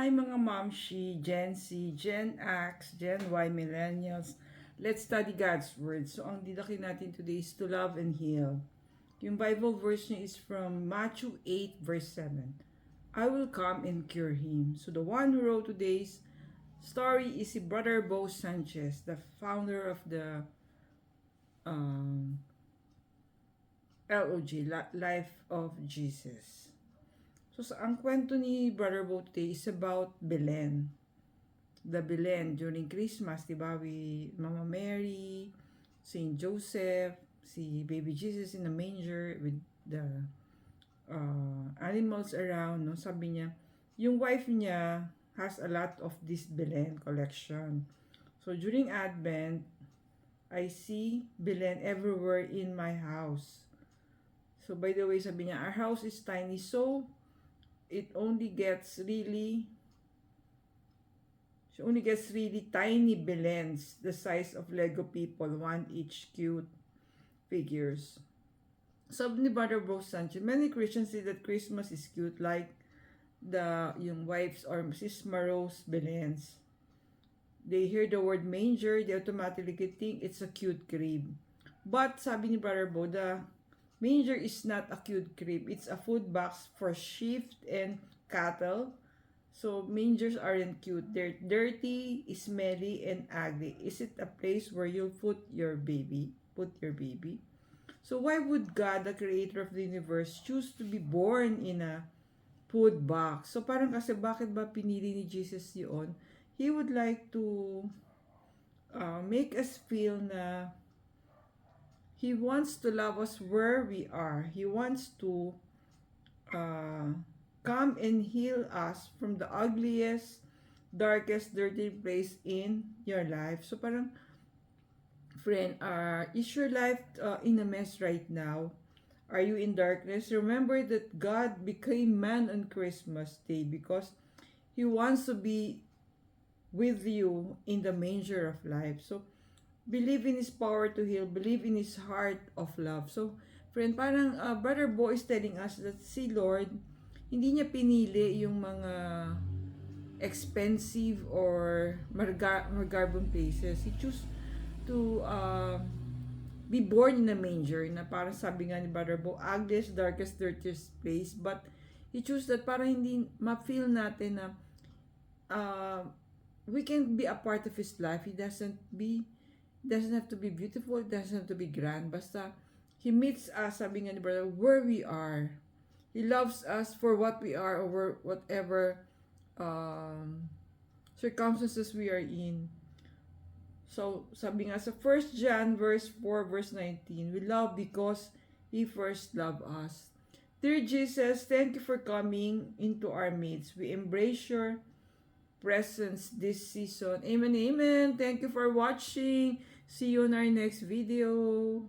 Hi mga Mamshi, Gen Z, Gen X, Gen Y, Millennials. Let's study God's Word. So ang didakin natin today is to love and heal. Yung Bible verse niya is from Matthew 8 verse 7. I will come and cure him. So the one who wrote today's story is si Brother Bo Sanchez, the founder of the LOG, Life of Jesus. So ang kwento ni Brother Bo today is about Belen. The Belen during Christmas, diba? Mama Mary, Saint Joseph, si Baby Jesus in the manger with the animals around, no? Sabi niya, yung wife niya has a lot of this Belen collection. So during Advent, I see Belen everywhere in my house. So by the way, sabi niya, our house is tiny, so it only gets really tiny Belens, the size of Lego people, one each cute figures. Sabi ni Brother Bro Sanchez, many Christians say that Christmas is cute, like yung wives or Sis Maro's Belens. They hear the word manger, they automatically think it's a cute crib. But sabi ni Brother Bo, the manger is not a cute crib. It's a food box for sheep and cattle. So mangers aren't cute. They're dirty, smelly, and ugly. Is it a place where you'll put your baby? So why would God, the creator of the universe, choose to be born in a food box? So parang kasi bakit ba pinili ni Jesus yun? He would like to make us feel na He wants to love us where we are. He wants to come and heal us from the ugliest, darkest, dirty place in your life. So parang, friend, is your life in a mess right now? Are you in darkness? Remember that God became man on Christmas Day because He wants to be with you in the manger of life. So, believe in His power to heal. Believe in His heart of love. So, friend, parang Brother Bo is telling us that si Lord, hindi niya pinili yung mga expensive or margarbong places. He chose to be born in a manger na parang sabi nga ni Brother Bo, ugliest, darkest, dirtiest place. But He chose that para hindi ma-feel natin na we can be a part of His life. He doesn't have to be beautiful, doesn't have to be grand. Basta, He meets us, sabi nga ni Brother, where we are. He loves us for what we are or whatever circumstances we are in. So, sabi nga sa 1 John verse 4, verse 19, we love because He first loved us. Dear Jesus, thank you for coming into our midst. We embrace your presence this season. Amen, amen. Thank you for watching. See you in our next video.